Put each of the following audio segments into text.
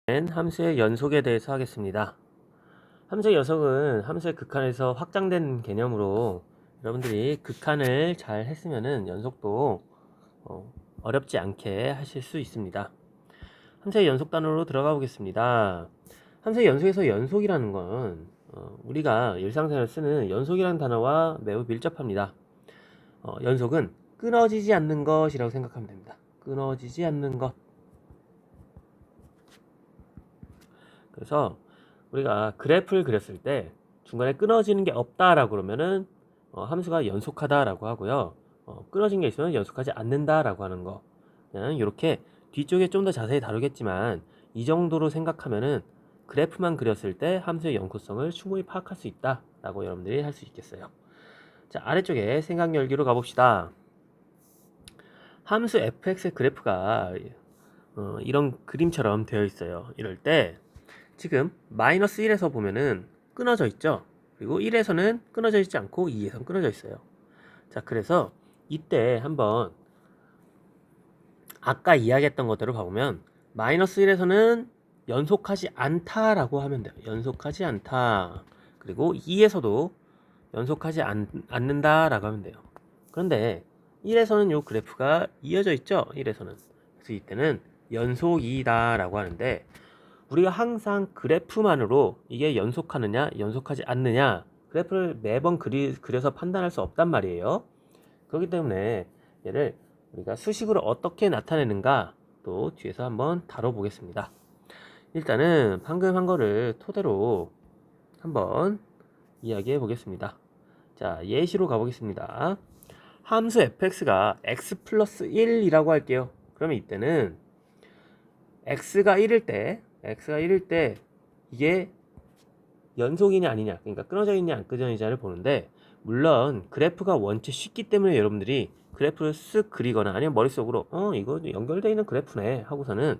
함수의 연속에 대해서 하겠습니다. 함수의 연속은 함수의 극한에서 확장된 개념으로 여러분들이 극한을 잘 했으면은 연속도 어렵지 않게 하실 수 있습니다. 함수의 연속 단어로 들어가 보겠습니다. 함수의 연속에서 연속이라는 건 우리가 일상생활 쓰는 연속이라는 단어와 매우 밀접합니다. 연속은 끊어지지 않는 것이라고 생각하면 됩니다. 끊어지지 않는 것. 그래서 우리가 그래프를 그렸을 때 중간에 끊어지는 게 없다라고 그러면은 함수가 연속하다라고 하고요. 끊어진 게 있으면 연속하지 않는다라고 하는 거. 그냥 이렇게 뒤쪽에 좀 더 자세히 다루겠지만 이 정도로 생각하면은 그래프만 그렸을 때 함수의 연속성을 충분히 파악할 수 있다라고 여러분들이 할 수 있겠어요. 자, 아래쪽에 생각 열기로 가봅시다. 함수 fx의 그래프가 이런 그림처럼 되어 있어요. 이럴 때 지금 마이너스 1에서 보면은 끊어져 있죠. 그리고 1에서는 끊어져 있지 않고 2에서는 끊어져 있어요. 자, 그래서 이때 한번 아까 이야기했던 것대로 봐보면 마이너스 1에서는 연속하지 않다라고 하면 돼요. 연속하지 않다. 그리고 2에서도 연속하지 않는다라고 하면 돼요. 그런데 1에서는 요 그래프가 이어져 있죠. 1에서는. 그래서 이때는 연속이다라고 하는데 우리가 항상 그래프만으로 이게 연속하느냐 연속하지 않느냐 그래프를 매번 그려서 판단할 수 없단 말이에요. 그렇기 때문에 얘를 우리가 수식으로 어떻게 나타내는가 또 뒤에서 한번 다뤄보겠습니다. 일단은 방금 한 거를 토대로 한번 이야기해 보겠습니다. 자, 예시로 가보겠습니다. 함수 fx가 x 플러스 1이라고 할게요. 그러면 이때는 x가 1일 때 이게 연속이냐 아니냐, 그러니까 끊어져 있냐 안 끊어져 있냐를 보는데, 물론 그래프가 원체 쉽기 때문에 여러분들이 그래프를 쓱 그리거나 아니면 머릿속으로 이거 연결되어 있는 그래프네 하고서는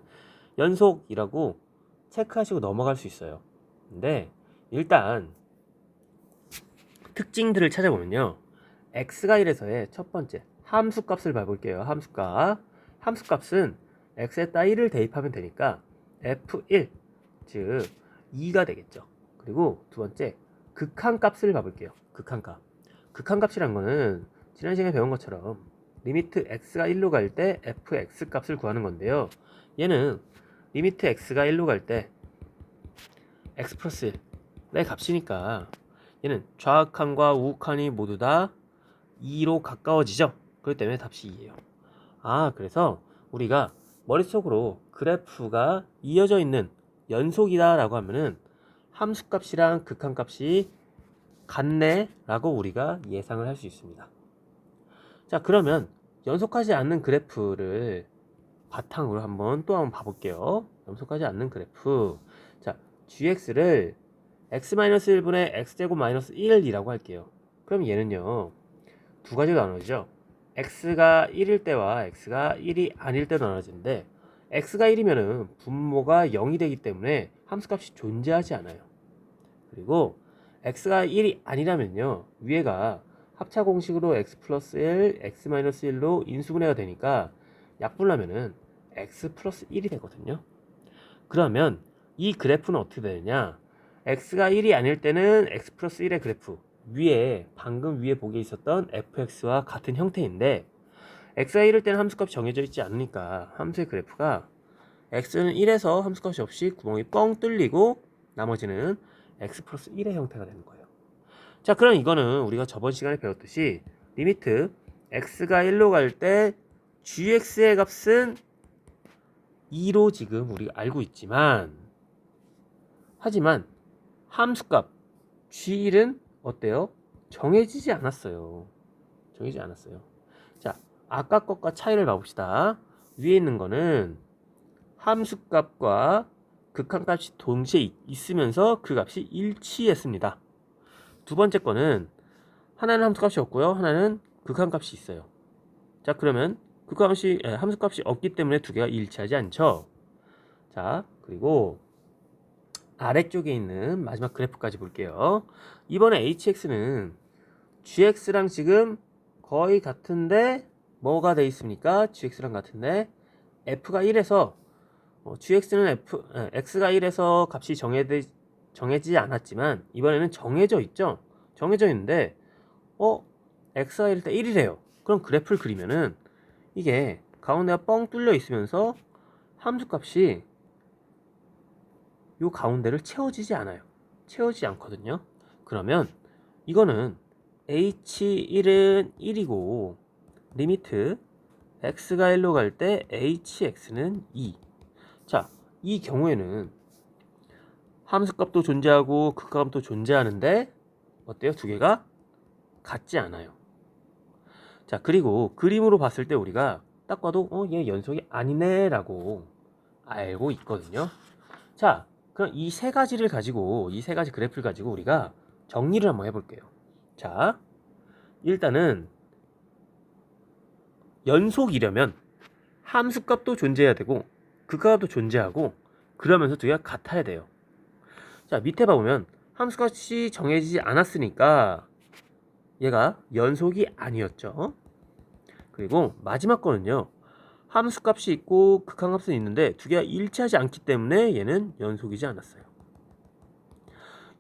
연속이라고 체크하시고 넘어갈 수 있어요. 근데 일단 특징들을 찾아보면요, x가 1에서의 첫 번째 함수값을 봐볼게요. 함수값은 x에다 1을 대입하면 되니까 f1, 즉 2가 되겠죠. 그리고 두 번째 극한값을 봐볼게요. 극한값이란 거는 지난 시간에 배운 것처럼 리미트 x가 1로 갈 때 fx 값을 구하는 건데요. 얘는 리미트 x가 1로 갈 때 x 플러스 1의 값이니까 얘는 좌극한과 우극한이 모두 다 2로 가까워지죠. 그렇기 때문에 답이 2예요. 그래서 우리가 머릿속으로 그래프가 이어져 있는 연속이다 라고 하면은 함수값이랑 극한값이 같네 라고 우리가 예상을 할 수 있습니다. 자, 그러면 연속하지 않는 그래프를 바탕으로 한번 봐볼게요. 연속하지 않는 그래프. 자, gx를 x-1분의 x제곱 마이너스 1이라고 할게요. 그럼 얘는요, 두 가지로 나눠지죠. x가 1일 때와 x가 1이 아닐 때 나눠지는데, x가 1이면은 분모가 0이 되기 때문에 함수값이 존재하지 않아요. 그리고 x가 1이 아니라면요, 위에가 합차 공식으로 x 플러스 1, x 마이너스 1로 인수분해가 되니까 약분하면은 x 플러스 1이 되거든요. 그러면 이 그래프는 어떻게 되느냐, x가 1이 아닐 때는 x 플러스 1의 그래프, 방금 위에 보기에 있었던 fx와 같은 형태인데, x가 1일 때는 함수값이 정해져 있지 않으니까 함수의 그래프가 x는 1에서 함수값이 없이 구멍이 뻥 뚫리고 나머지는 x 플러스 1의 형태가 되는 거예요. 자, 그럼 이거는 우리가 저번 시간에 배웠듯이 리미트 x가 1로 갈 때 gx의 값은 2로 지금 우리가 알고 있지만, 하지만 함수값 g1은 어때요? 정해지지 않았어요. 자, 아까 것과 차이를 봐봅시다. 위에 있는 거는 함수값과 극한값이 동시에 있으면서 그 값이 일치했습니다. 두 번째 거는 하나는 함수값이 없고요, 하나는 극한값이 있어요. 자, 그러면 함수값이 없기 때문에 두 개가 일치하지 않죠. 자, 그리고 아래쪽에 있는 마지막 그래프까지 볼게요. 이번에 hx는 gx랑 지금 거의 같은데 뭐가 돼 있습니까? gx랑 같은데 f가 1에서 gx는 x가 1에서 값이 정해지지 않았지만 이번에는 정해져 있죠. 정해져 있는데 x가 1일 때 1이래요. 그럼 그래프를 그리면은 이게 가운데가 뻥 뚫려 있으면서 함수값이 요 가운데를 채워지지 않아요. 채워지지 않거든요. 그러면 이거는 h1은 1이고 리미트 x가 1로 갈 때 hx는 2. 자, 이 경우에는 함수값도 존재하고 극한값도 존재하는데 어때요? 두 개가 같지 않아요. 자, 그리고 그림으로 봤을 때 우리가 딱 봐도 얘 연속이 아니네 라고 알고 있거든요. 자, 그럼 이 세 가지를 가지고 이 세 가지 그래프를 가지고 우리가 정리를 한번 해볼게요. 자, 일단은 연속이려면 함수값도 존재해야 되고 극한값도 존재하고 그러면서 두 개가 같아야 돼요. 자, 밑에 봐보면 함수값이 정해지지 않았으니까 얘가 연속이 아니었죠. 그리고 마지막 거는요, 함수값이 있고 극한값은 있는데 두 개가 일치하지 않기 때문에 얘는 연속이지 않았어요.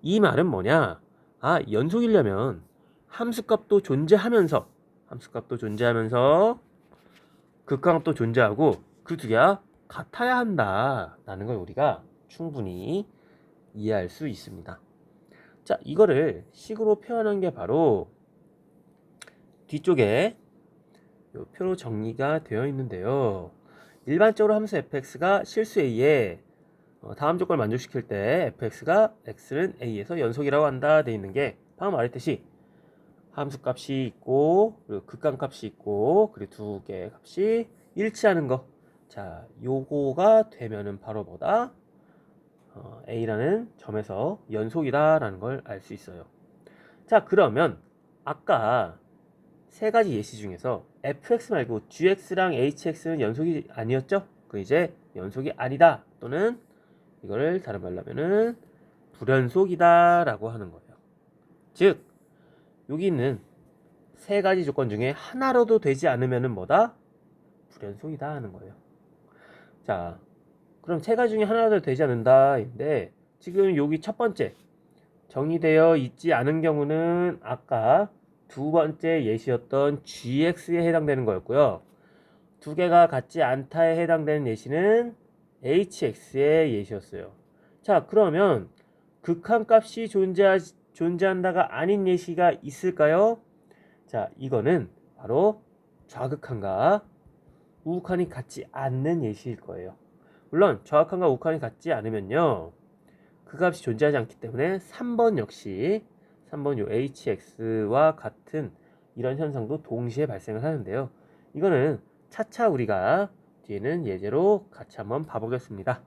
이 말은 뭐냐? 연속이려면 함수값도 존재하면서 극한값도 존재하고 그 두 개가 같아야 한다라는 걸 우리가 충분히 이해할 수 있습니다. 자, 이거를 식으로 표현한 게 바로 뒤쪽에 요 표로 정리가 되어 있는데요. 일반적으로 함수 fx가 실수 a에 다음 조건을 만족시킬 때 fx가 x는 a에서 연속이라고 한다 돼 있는 게 방금 말했듯이 함수값이 있고 그리고 극한값이 있고 그리고 두 개의 값이 일치하는 거. 자, 요거가 되면은 바로 뭐다? a라는 점에서 연속이다라는 걸 알 수 있어요. 자, 그러면 아까 세 가지 예시 중에서 fx 말고 gx랑 hx는 연속이 아니었죠? 그 이제 연속이 아니다 또는 이거를 다른 말로 하면은 불연속이다 라고 하는 거예요. 즉 여기 있는 세 가지 조건 중에 하나로도 되지 않으면은 뭐다? 불연속이다 하는 거예요. 자, 그럼 세 가지 중에 하나라도 되지 않는다 인데 지금 여기 첫 번째 정의되어 있지 않은 경우는 아까 두 번째 예시였던 gx에 해당되는 거였고요. 두 개가 같지 않다에 해당되는 예시는 hx의 예시였어요. 자, 그러면 극한값이 존재한다가 아닌 예시가 있을까요? 자, 이거는 바로 좌극한과 우극한이 같지 않는 예시일 거예요. 물론 좌극한과 우극한이 같지 않으면요, 그 값이 존재하지 않기 때문에 3번 역시 3번 요 hx와 같은 이런 현상도 동시에 발생을 하는데요. 이거는 차차 우리가 뒤에는 예제로 같이 한번 봐보겠습니다.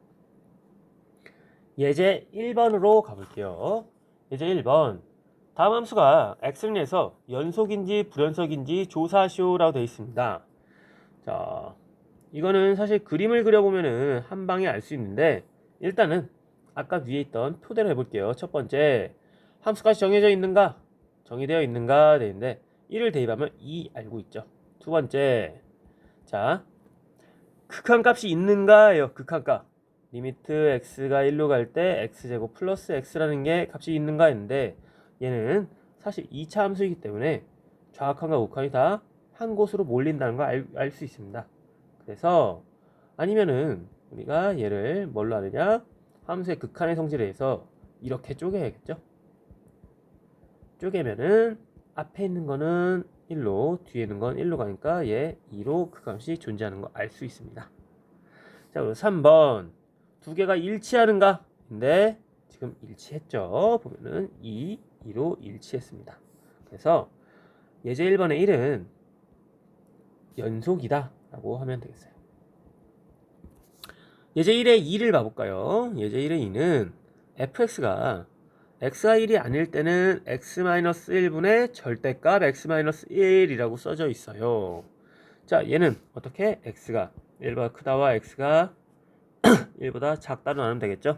예제 1번으로 가볼게요. 예제 1번. 다음 함수가 x에서 연속인지 불연속인지 조사하시오라고 되어 있습니다. 자, 이거는 사실 그림을 그려보면은 한 방에 알 수 있는데 일단은 아까 위에 있던 표대로 해볼게요. 첫 번째, 함수가 정해져 있는가? 정의되어 있는가? 되는데 1을 대입하면 2 알고 있죠. 두 번째, 자, 극한값이 있는가예요. 극한값. 리미트 x가 1로 갈 때 x제곱 플러스 x라는 게 값이 있는가 했는데 얘는 사실 2차 함수이기 때문에 좌극한과 우극한이 다 한 곳으로 몰린다는 걸 알 수 있습니다. 그래서 아니면은 우리가 얘를 뭘로 하느냐? 함수의 극한의 성질에 의해서 이렇게 쪼개야겠죠? 쪼개면은 앞에 있는 거는 1로 뒤에 있는 건 1로 가니까 얘 2로 극한값이 존재하는 거 알 수 있습니다. 자, 그리고 3번 두 개가 일치하는가? 근데 지금 일치했죠? 보면은 2로 일치했습니다. 그래서 예제 1번의 1은 연속이다 라고 하면 되겠어요. 예제 1의 2를 봐볼까요? 예제 1의 2는 fx가 x가 1이 아닐 때는 x-1분의 절대값 x-1이라고 써져 있어요. 자, 얘는 어떻게? x가 1보다 크다와 x가 1보다 작다로 나누면 되겠죠?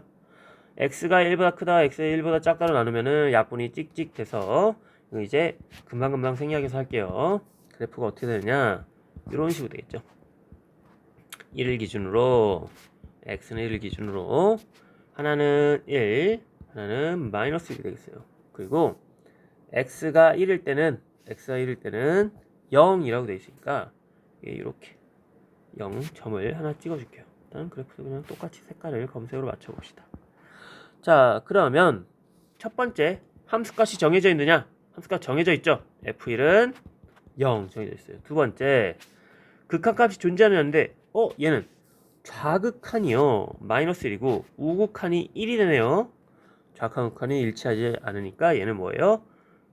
x가 1보다 크다, x가 1보다 작다로 나누면은 약분이 찍찍 돼서 이거 이제 금방금방 생략해서 할게요. 그래프가 어떻게 되느냐? 이런 식으로 되겠죠. 1을 기준으로 x는 1을 기준으로 하나는 1, 하나는 마이너스 1이 되겠어요. 그리고 x가 1일 때는 0이라고 되어 있으니까 이렇게 0점을 하나 찍어줄게요. 일단 그래프도 그냥 똑같이 색깔을 검색으로 맞춰봅시다. 자, 그러면 첫 번째 함수값이 정해져 있느냐? 함수값 정해져 있죠. f1은 0 정해져 있어요. 두 번째 극한값이 존재하는데 얘는 좌극한이요 마이너스 1이고 우극한이 1이 되네요. 좌극한 극한이 일치하지 않으니까 얘는 뭐예요?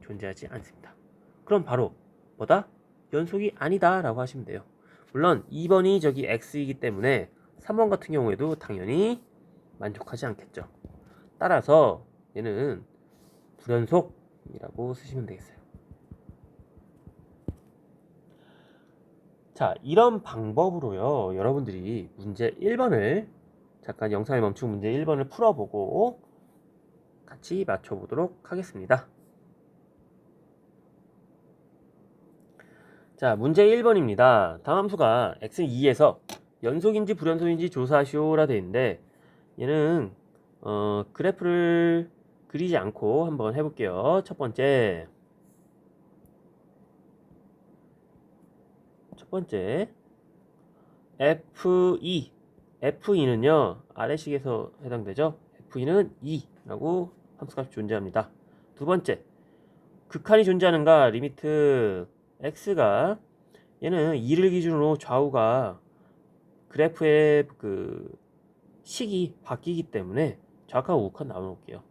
존재하지 않습니다. 그럼 바로 뭐다? 연속이 아니다 라고 하시면 돼요. 물론 2번이 저기 x이기 때문에 3번 같은 경우에도 당연히 만족하지 않겠죠. 따라서 얘는 불연속이라고 쓰시면 되겠어요. 자, 이런 방법으로요 여러분들이 문제 1번을 잠깐 영상을 멈추고 문제 1번을 풀어보고 같이 맞춰보도록 하겠습니다. 자, 문제 1번입니다. 다음 함수가 x는 2에서 연속인지 불연속인지 조사하시오라 되어 있는데 얘는 그래프를 그리지 않고 한번 해볼게요. 첫 번째 F2는요 아래식에서 해당되죠. F2는 2라고 함수값이 존재합니다. 두 번째 극한이 존재하는가 리미트 x가 얘는 2를 기준으로 좌우가 그래프의 그 식이 바뀌기 때문에 좌극한 우극한 나눠볼게요.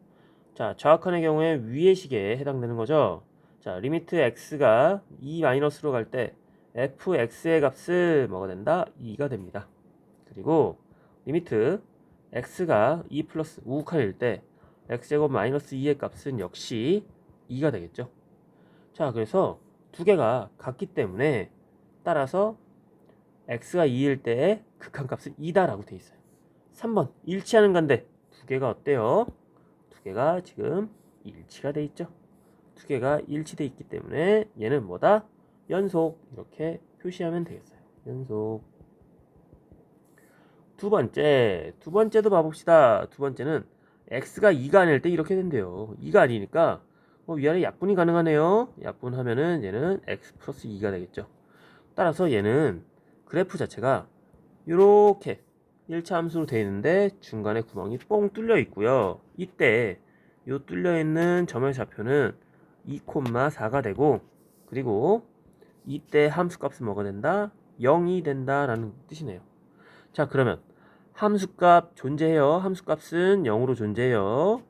자, 좌극한의 경우에 위의 식에 해당되는 거죠. 자, 리미트 x가 2-로 갈 때 fx의 값은 뭐가 된다? 2가 됩니다. 그리고 리미트 x가 2 플러스 우극한일 때 x제곱 마이너스 2의 값은 역시 2가 되겠죠. 자, 그래서 두 개가 같기 때문에 따라서 x가 2일 때 극한값은 2다라고 돼 있어요. 3번 일치하는 건데 두 개가 어때요? 두 개가 지금 일치가 돼 있죠. 두 개가 일치돼 있기 때문에 얘는 뭐다? 연속 이렇게 표시하면 되겠어요. 연속. 두 번째도 봐봅시다. 두 번째는 x가 2가 아닐 때 이렇게 된대요. 2가 아니니까 위아래 약분이 가능하네요. 약분하면은 얘는 x 플러스 2가 되겠죠. 따라서 얘는 그래프 자체가 이렇게 1차 함수로 되어 있는데 중간에 구멍이 뽕 뚫려 있고요. 이때 이 뚫려 있는 점의 좌표는 2,4가 되고 그리고 이때 함수 값은 뭐가 된다? 0이 된다라는 뜻이네요. 자, 그러면 함수값 존재해요. 함수값은 0으로 존재해요.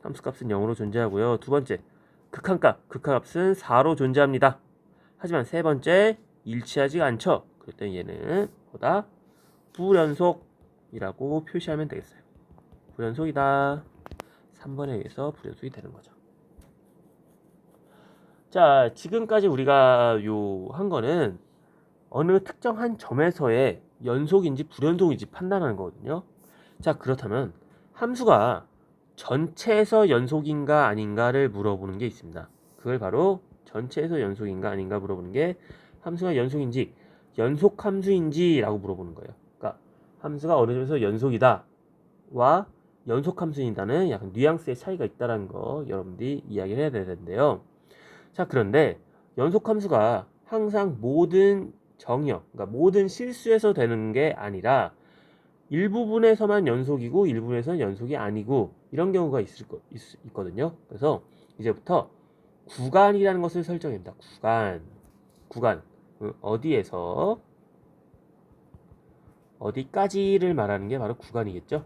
함수값은 0으로 존재하고요. 두 번째, 극한값은 4로 존재합니다. 하지만 세 번째, 일치하지 않죠. 그럴 때 얘는 뭐다? 불연속이라고 표시하면 되겠어요. 불연속이다. 3번에 의해서 불연속이 되는 거죠. 자, 지금까지 우리가 한 거는 어느 특정한 점에서의 연속인지 불연속인지 판단하는 거거든요. 자, 그렇다면 함수가 전체에서 연속인가 아닌가를 물어보는 게 있습니다. 그걸 바로 전체에서 연속인가 아닌가 물어보는 게 함수가 연속인지 연속함수인지 라고 물어보는 거예요. 그러니까 함수가 어느 점에서 연속이다 와 연속함수이다는 약간 뉘앙스의 차이가 있다는 거 여러분들이 이야기를 해야 되는데요. 자, 그런데 연속함수가 항상 모든 정역, 그러니까 모든 실수에서 되는 게 아니라 일부분에서만 연속이고 일부분에서는 연속이 아니고 이런 경우가 있거든요. 그래서 이제부터 구간이라는 것을 설정합니다. 구간 어디에서 어디까지를 말하는 게 바로 구간이겠죠.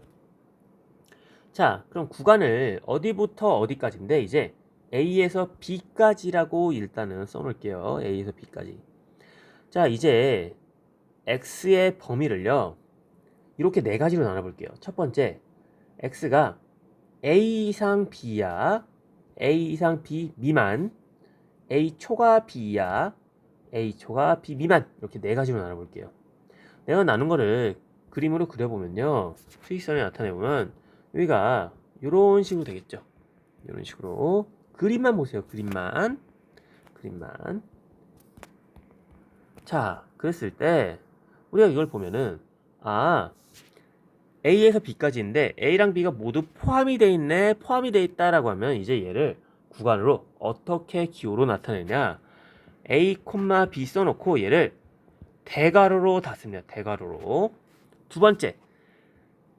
자, 그럼 구간을 어디부터 어디까지인데 이제 A에서 B까지라고 일단은 써놓을게요. A에서 B까지. 자, 이제 X의 범위를요 이렇게 네 가지로 나눠볼게요. 첫 번째, X가 A 이상 B야, A 이상 B 미만, A 초과 B야, A 초과 B 미만 이렇게 네 가지로 나눠볼게요. 내가 나눈 거를 그림으로 그려보면요, 수직선에 나타내보면 여기가 이런 식으로 되겠죠. 이런 식으로 그림만 보세요. 그림만. 자, 그랬을 때 우리가 이걸 보면은 A에서 B까지인데 A랑 B가 모두 포함이 돼 있네, 포함이 돼 있다라고 하면 이제 얘를 구간으로 어떻게 기호로 나타내냐? A, B 써놓고 얘를 대괄호로 다 씁니다. 대괄호로. 두 번째,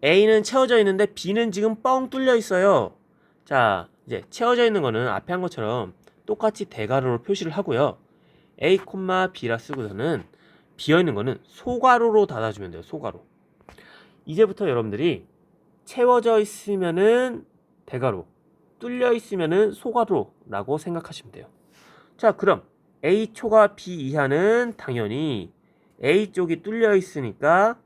A는 채워져 있는데 B는 지금 뻥 뚫려 있어요. 자, 이제 채워져 있는 거는 앞에 한 것처럼 똑같이 대괄호로 표시를 하고요. A, B라 쓰고서는 비어있는 거는 소괄호로 닫아주면 돼요. 소괄호. 이제부터 여러분들이 채워져 있으면은 대괄호, 뚫려 있으면은 소괄호라고 생각하시면 돼요. 자, 그럼 A초가 B 이하는 당연히 A쪽이 뚫려 있으니까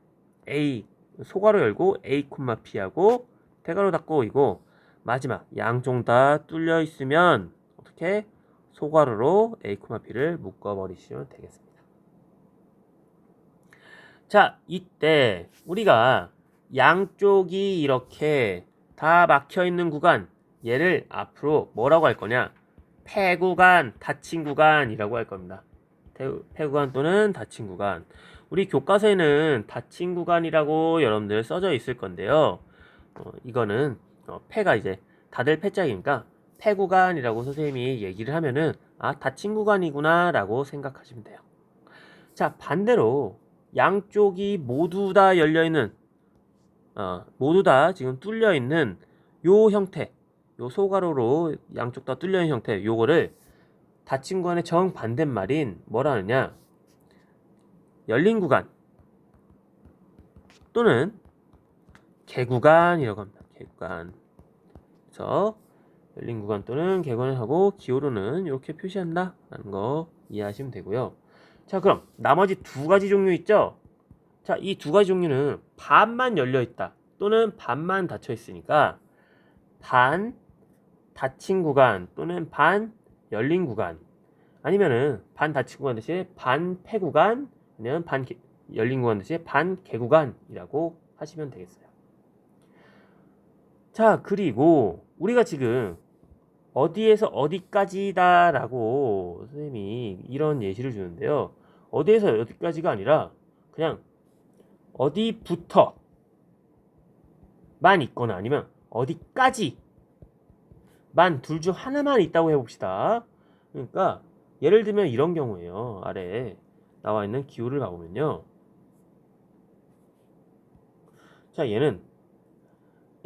A 소괄호 열고 A, P하고 대괄호 닫고 이고 마지막 양쪽 다 뚫려 있으면 어떻게 소괄호로 A, P를 묶어버리시면 되겠습니다. 자, 이때 우리가 양쪽이 이렇게 다 막혀있는 구간, 얘를 앞으로 뭐라고 할 거냐? 폐구간, 닫힌 구간이라고 할 겁니다. 폐구간 또는 닫힌 구간. 우리 교과서에는 닫힌 구간이라고 여러분들 써져 있을 건데요. 이거는 폐가 이제 닫을 폐자이니까 폐구간이라고 선생님이 얘기를 하면은 닫힌 구간이구나 라고 생각하시면 돼요. 자, 반대로 양쪽이 모두 다 열려있는 모두 다 지금 뚫려있는 요 형태, 요 소괄호로 양쪽 다 뚫려있는 형태, 요거를 닫힌 구간의 정반대말인 뭐라 하느냐? 열린 구간 또는 개구간이라고 합니다. 개구간. 그래서 열린 구간 또는 개구간을 하고 기호로는 이렇게 표시한다 라는 거 이해하시면 되고요. 자, 그럼 나머지 두 가지 종류 있죠? 자, 이 두 가지 종류는 반만 열려 있다 또는 반만 닫혀 있으니까 반 닫힌 구간 또는 반 열린 구간, 아니면은 반 닫힌 구간 대신에 반 폐 구간, 아니면 반 열린 구간 대신에 반 개구간이라고 하시면 되겠어요. 자, 그리고 우리가 지금 어디에서 어디까지다 라고 선생님이 이런 예시를 주는데요. 어디에서 어디까지가 아니라 그냥 어디부터만 있거나 아니면 어디까지만 둘 중 하나만 있다고 해봅시다. 그러니까 예를 들면 이런 경우에요. 아래에 나와 있는 기호를 가보면요. 자, 얘는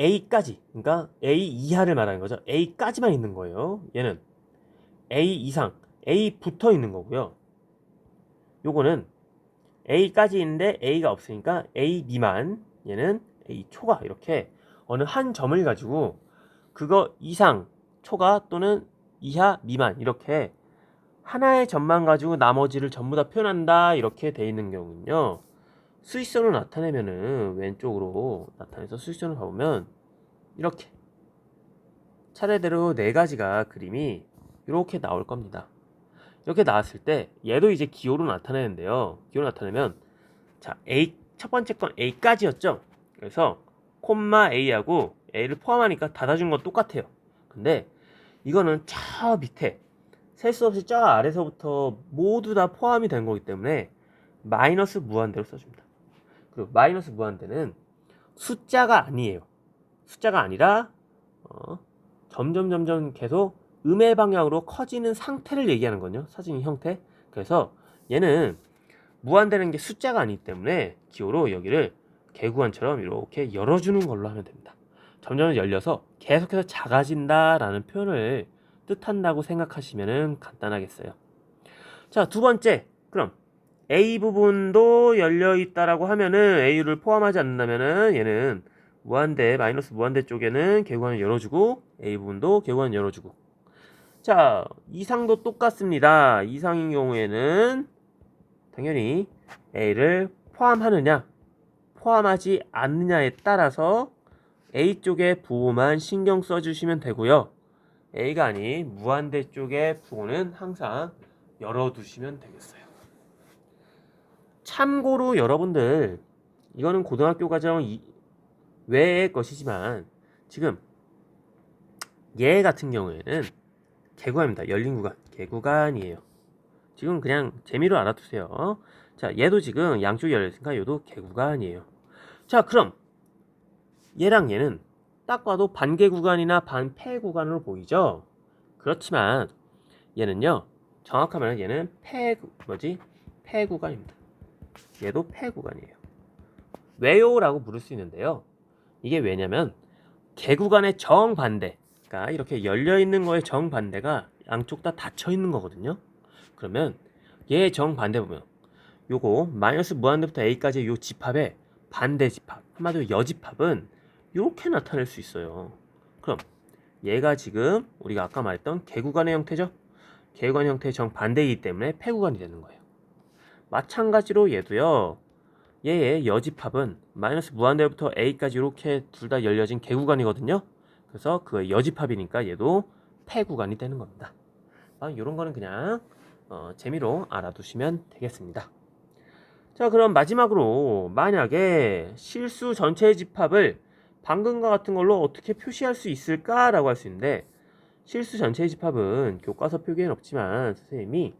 A까지, 그러니까 A 이하를 말하는 거죠. A까지만 있는 거예요. 얘는 A 이상, A 붙어 있는 거고요. 요거는 A까지 있는데 A가 없으니까 A 미만, 얘는 A 초과, 이렇게 어느 한 점을 가지고 그거 이상 초과 또는 이하 미만, 이렇게 하나의 점만 가지고 나머지를 전부 다 표현한다, 이렇게 돼 있는 경우는요. 수직선을 나타내면은 왼쪽으로 나타내서 수직선을 봐보면 이렇게 차례대로 네 가지가 그림이 이렇게 나올 겁니다. 이렇게 나왔을 때 얘도 이제 기호로 나타내는데요. 기호로 나타내면 자, A 첫 번째 건 A까지였죠. 그래서 콤마 A하고 A를 포함하니까 닫아준 건 똑같아요. 근데 이거는 저 밑에 셀 수 없이 저 아래서부터 모두 다 포함이 된 거기 때문에 마이너스 무한대로 써줍니다. 그리고 마이너스 무한대는 숫자가 아니에요. 숫자가 아니라 점점 계속 음의 방향으로 커지는 상태를 얘기하는 거죠. 사진 형태. 그래서 얘는 무한대는 게 숫자가 아니기 때문에 기호로 여기를 개구간처럼 이렇게 열어주는 걸로 하면 됩니다. 점점 열려서 계속해서 작아진다라는 표현을 뜻한다고 생각하시면 간단하겠어요. 자, 두 번째. 그럼 A 부분도 열려있다라고 하면은 A를 포함하지 않는다면은 얘는 무한대, 마이너스 무한대 쪽에는 개구간을 열어주고 A 부분도 개구간을 열어주고. 자, 이상도 똑같습니다. 이상인 경우에는 당연히 A를 포함하느냐 포함하지 않느냐에 따라서 A 쪽의 부호만 신경 써주시면 되고요. A가 아닌 무한대 쪽의 부호는 항상 열어두시면 되겠어요. 참고로 여러분들, 이거는 고등학교 과정 외의 것이지만 지금 얘 같은 경우에는 개구간입니다. 열린 구간, 개구간이에요. 지금 그냥 재미로 알아두세요. 자, 얘도 지금 양쪽이 열렸으니까 얘도 개구간이에요. 자, 그럼 얘랑 얘는 딱 봐도 반개 구간이나 반폐 구간으로 보이죠. 그렇지만 얘는요, 정확하면 얘는 폐 구간입니다. 얘도 폐 구간이에요. 왜요? 라고 물을 수 있는데요. 이게 왜냐면 개구간의 정반대, 그러니까 이렇게 열려있는 거의 정반대가 양쪽 다 닫혀있는 거거든요. 그러면 얘 정반대 보면 요거 마이너스 무한대부터 a까지의 요 집합의 반대 집합, 한마디로 여집합은 이렇게 나타낼 수 있어요. 그럼 얘가 지금 우리가 아까 말했던 개구간의 형태죠. 개구간 형태의 정반대이기 때문에 폐구간이 되는 거예요. 마찬가지로 얘도요, 얘의 여집합은 마이너스 무한대부터 a까지 이렇게 둘 다 열려진 개구간이거든요. 그래서 그의 여집합이니까 얘도 폐구간이 되는 겁니다. 이런 거는 그냥 재미로 알아두시면 되겠습니다. 자, 그럼 마지막으로 만약에 실수 전체의 집합을 방금과 같은 걸로 어떻게 표시할 수 있을까라고 할 수 있는데, 실수 전체의 집합은 교과서 표기에는 없지만 선생님이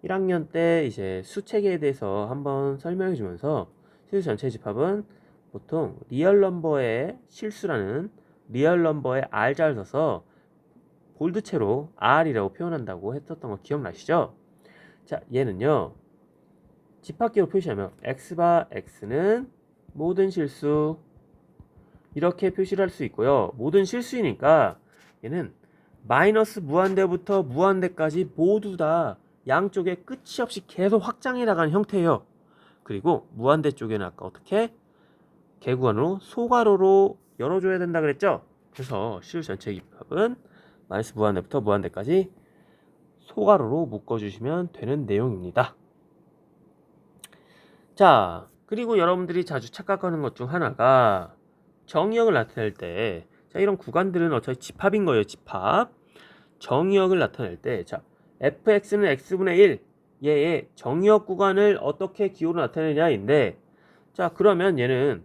1학년 때 이제 수체계에 대해서 한번 설명해 주면서, 실수 전체의 집합은 보통 리얼 넘버의 실수라는 리얼 넘버의 r자를 써서 볼드체로 r이라고 표현한다고 했었던 거 기억나시죠? 자, 얘는요, 집합계로 표시하면 x바 x는 모든 실수, 이렇게 표시를 할 수 있고요. 모든 실수이니까 얘는 마이너스 무한대부터 무한대까지 모두 다 양쪽에 끝이 없이 계속 확장해 나가는 형태예요. 그리고 무한대 쪽에는 아까 어떻게 개구간으로 소괄호로 열어줘야 된다 그랬죠? 그래서 실수 전체 집합은 마이너스 무한대부터 무한대까지 소괄호로 묶어주시면 되는 내용입니다. 자, 그리고 여러분들이 자주 착각하는 것 중 하나가 정의역을 나타낼 때, 자, 이런 구간들은 어차피 집합인 거예요. 집합. 정의역을 나타낼 때, 자, fx는 x분의 1, 얘의 정의역 구간을 어떻게 기호로 나타내냐인데, 자, 그러면 얘는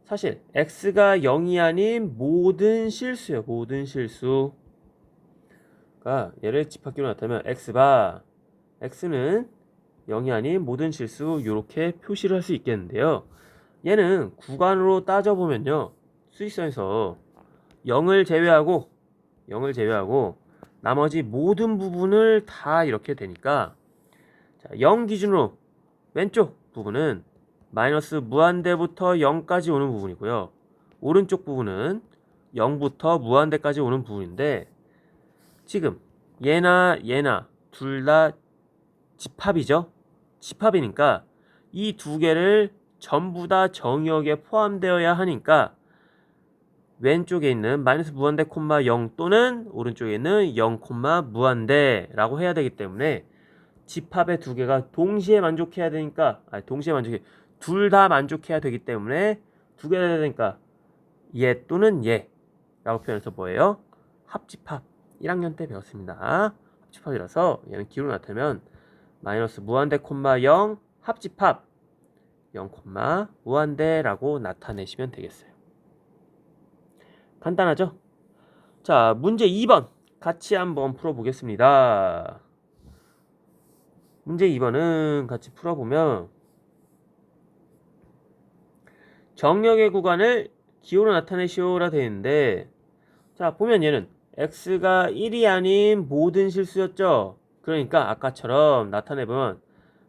사실 x가 0이 아닌 모든 실수예요. 모든 실수. 그러니까 얘를 집합기로 나타내면 x바 x는 0이 아닌 모든 실수, 이렇게 표시를 할 수 있겠는데요. 얘는 구간으로 따져보면요, 수직선에서 0을 제외하고 나머지 모든 부분을 다 이렇게 되니까, 자, 0 기준으로 왼쪽 부분은 마이너스 무한대부터 0까지 오는 부분이고요, 오른쪽 부분은 0부터 무한대까지 오는 부분인데, 지금 얘나 둘 다 집합이죠. 집합이니까 이 두 개를 전부 다 정의역에 포함되어야 하니까 왼쪽에 있는 마이너스 무한대 콤마 0 또는 오른쪽에 있는 0 콤마 무한대라고 해야 되기 때문에, 집합의 두 개가 동시에 만족해야 되니까, 둘 다 만족해야 되기 때문에 두 개가 해야 되니까 얘 또는 얘라고 표현해서 뭐예요? 합집합. 1학년 때 배웠습니다. 합집합이라서 얘는 기호로 나타내면 마이너스 무한대 콤마 0 합집합 0 콤마 무한대라고 나타내시면 되겠어요. 간단하죠? 자, 문제 2번 같이 한번 풀어보겠습니다. 문제 2번은 같이 풀어보면 정역의 구간을 기호로 나타내시오라 되어 있는데, 자, 보면 얘는 x가 1이 아닌 모든 실수였죠? 그러니까 아까처럼 나타내보면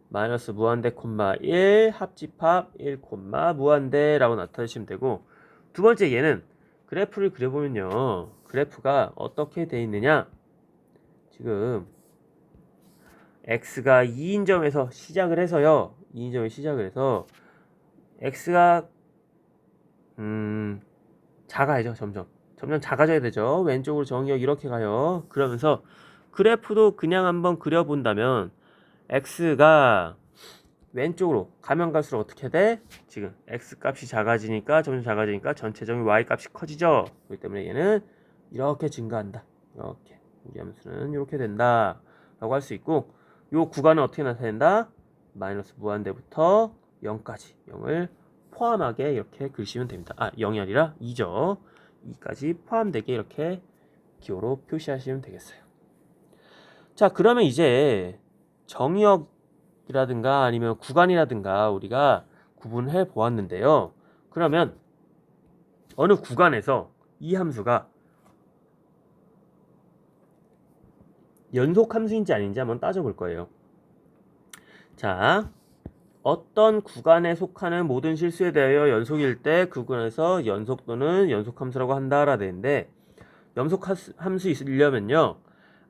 마이너스 무한대 콤마 1 합집합 1 콤마 무한대 라고 나타내시면 되고, 두 번째 얘는 그래프를 그려보면요, 그래프가 어떻게 돼 있느냐, 지금 x가 2인점에서 시작을 해서요, 2인점에 시작을 해서 x가 작아야죠. 점점 작아져야 되죠. 왼쪽으로 정의역 이렇게 가요. 그러면서 그래프도 그냥 한번 그려본다면 x가 왼쪽으로 가면 갈수록 어떻게 돼? 지금 x 값이 작아지니까, 점점 작아지니까 전체적인 y 값이 커지죠. 그렇기 때문에 얘는 이렇게 증가한다. 이렇게 우리 함수는 이렇게 된다 라고 할 수 있고, 요 구간은 어떻게 나타낸다? 마이너스 무한대부터 0까지 0을 포함하게 이렇게 그리시면 됩니다. 0이 아니라 2죠. 2까지 포함되게 이렇게 기호로 표시하시면 되겠어요. 자, 그러면 이제 정의역이라든가 아니면 구간이라든가 우리가 구분해 보았는데요. 그러면 어느 구간에서 이 함수가 연속 함수인지 아닌지 한번 따져볼 거예요. 자, 어떤 구간에 속하는 모든 실수에 대하여 연속일 때 그 구간에서 연속 또는 연속함수라고 한다라 되는데, 연속함수 있으려면요,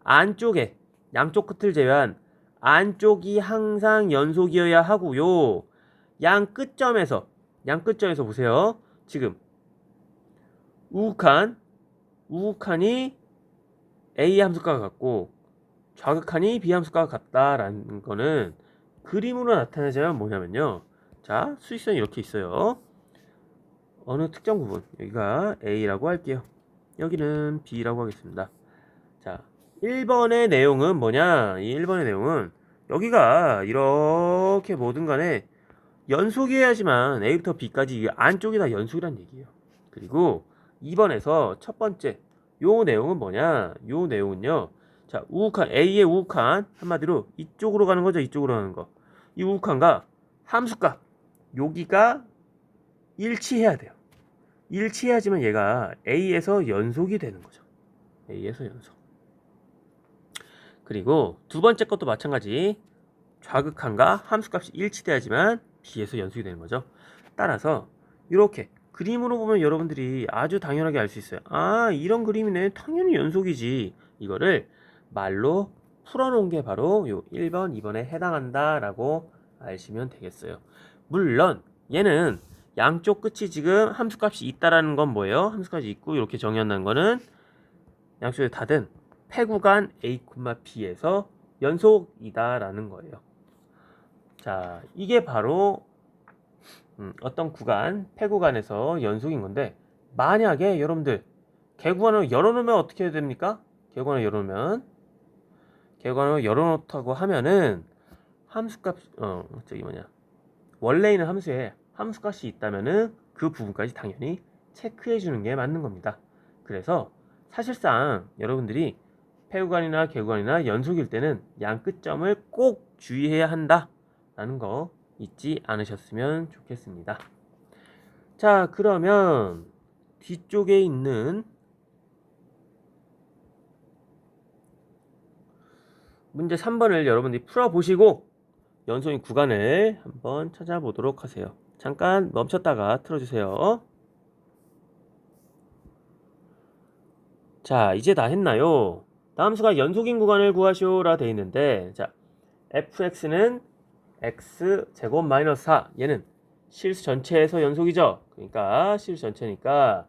안쪽에 양쪽 끝을 제외한 안쪽이 항상 연속이어야 하고요. 양 끝점에서 보세요. 지금 우극한이 A 함수가 같고 좌극한이 B 함수가 같다라는 거는 그림으로 나타내자면 뭐냐면요. 자, 수직선이 이렇게 있어요. 어느 특정 부분, 여기가 A라고 할게요. 여기는 B라고 하겠습니다. 자, 1번의 내용은 뭐냐? 이 1번의 내용은 여기가 이렇게 뭐든 간에 연속이어야지만 A부터 B까지 안쪽이 다 연속이란 얘기예요. 그리고 2번에서 첫 번째 요 내용은 뭐냐? 요 내용은요. 자, 우극한 A의 우극한 한마디로 이쪽으로 가는 거죠. 이쪽으로 가는 거. 이 우극한과 함수값 여기가 일치해야 돼요. 일치해야지만 얘가 A에서 연속이 되는 거죠. A에서 연속. 그리고 두 번째 것도 마찬가지. 좌극한과 함수값이 일치돼야지만 B에서 연속이 되는 거죠. 따라서 이렇게 그림으로 보면 여러분들이 아주 당연하게 알 수 있어요. 아, 이런 그림이네. 당연히 연속이지. 이거를 말로 풀어놓은 게 바로 요 1번, 2번에 해당한다 라고 아시면 되겠어요. 물론 얘는 양쪽 끝이 지금 함수값이 있다라는 건 뭐예요? 함수값이 있고 이렇게 정의한다는 거는 양쪽에 닫은 폐구간 A, B에서 연속이다라는 거예요. 자, 이게 바로 어떤 구간, 폐구간에서 연속인 건데, 만약에 여러분들 개구간을 열어놓으면 어떻게 해야 됩니까? 개구간을 열어놓다고 하면은 함수값 원래 있는 함수에 함수값이 있다면은 그 부분까지 당연히 체크해 주는 게 맞는 겁니다. 그래서 사실상 여러분들이 폐구간이나 개구간이나 연속일 때는 양 끝점을 꼭 주의해야 한다 라는 거 잊지 않으셨으면 좋겠습니다. 자, 그러면 뒤쪽에 있는 문제 3번을 여러분들이 풀어보시고 연속인 구간을 한번 찾아보도록 하세요. 잠깐 멈췄다가 틀어주세요. 자, 이제 다 했나요? 다음 수가 연속인 구간을 구하시오라 돼 있는데, 자, fx는 x제곱 마이너스 4, 얘는 실수 전체에서 연속이죠. 그러니까 실수 전체니까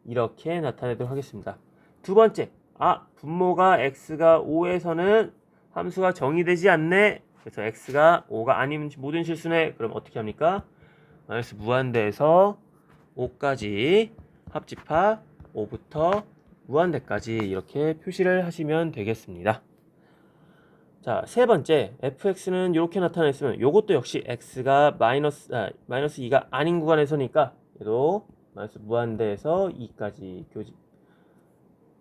이렇게 나타내도록 하겠습니다. 두 번째, 분모가 x가 5에서는 함수가 정의되지 않네. 그래서 x가 5가 아닌 모든 실수네. 그럼 어떻게 합니까? 마이너스 무한대에서 5까지 합집합 5부터 무한대까지 이렇게 표시를 하시면 되겠습니다. 자, 세 번째, fx는 이렇게 나타냈으면 이것도 역시 x가 마이너스 2가 아닌 구간에서니까 얘도 마이너스 무한대에서 2까지 교집.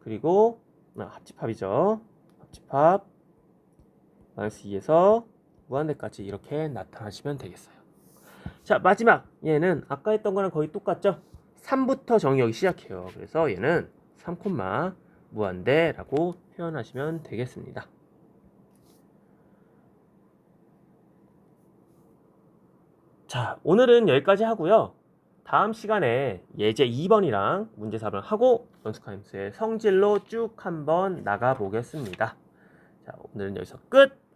그리고 합집합이죠. 합집합 마이너스 2에서 무한대까지 이렇게 나타나시면 되겠어요. 자, 마지막 얘는 아까 했던 거랑 거의 똑같죠? 3부터 정의하기 시작해요. 그래서 얘는 3, 무한대라고 표현하시면 되겠습니다. 자, 오늘은 여기까지 하고요. 다음 시간에 예제 2번이랑 문제 4번을 하고 연속한 함수의 성질로 쭉 한번 나가 보겠습니다. 자, 오늘은 여기서 끝!